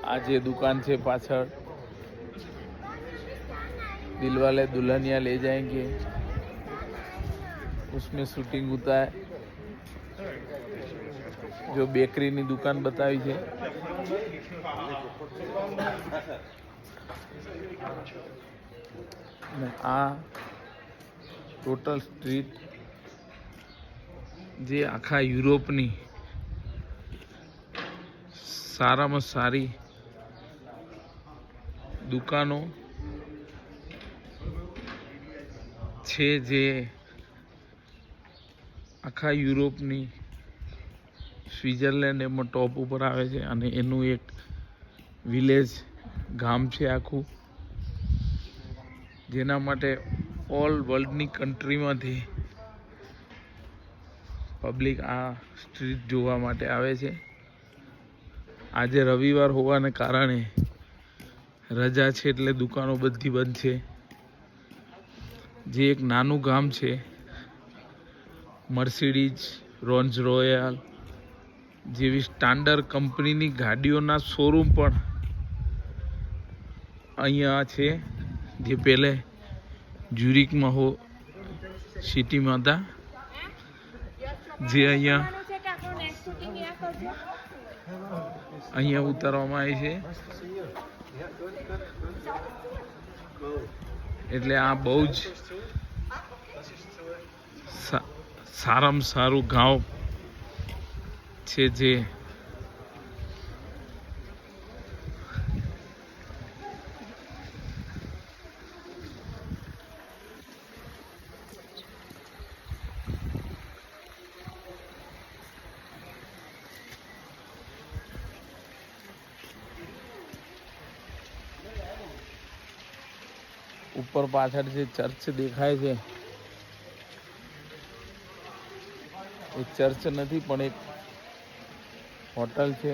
आज ये दुकान से पाछड़ दिलवाले दुल्हनिया ले जाएंगे, उसमें शूटिंग होता है। जो बेकरी ની દુકાન બતાવી છે આ ટોટલ સ્ટ્રીટ જે આખા યુરોપની સારામાં સારી દુકાનો છે, જે આખા યુરોપની સ્વિટ્ઝરલેન્ડ એમાં ટોપ ઉપર આવે છે અને એનું એક વિલેજ ગામ છે આખું, જેના માટે ઓલ વર્લ્ડની કન્ટ્રીમાંથી પબ્લિક આ સ્ટ્રીટ જોવા માટે આવે છે। આજે રવિવાર હોવાને કારણે રજા છે એટલે દુકાનો બધી બંધ છે। જે એક નાનું ગામ છે, મર્સિડીઝ, રોલ્સ રોયલ જેવી સ્ટાન્ડર્ડ કંપનીની ગાડીઓના શોરૂમ પણ અહીંયા છે, જે પહેલે જ્યુરિકમાં સિટીમાં હતા, જે અહીંયા ઉતારવામાં આવી છે। એટલે આ બહુ જ સારામાં સારું ગામ છે, જે ઉપર પાછળ જે ચર્ચ દેખાય છે એ ચર્ચ નથી પણ એક હોટલ છે।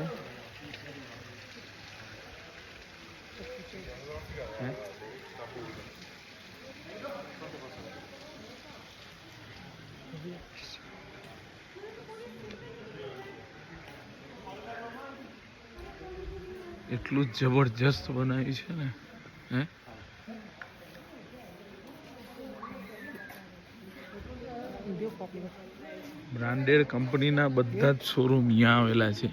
એટલું જબરજસ્ત બનાવ્યું છે ને, હે બ્રાન્ડેડ કંપનીના બધા જ શોરૂમ અહીંયા આવેલા છે।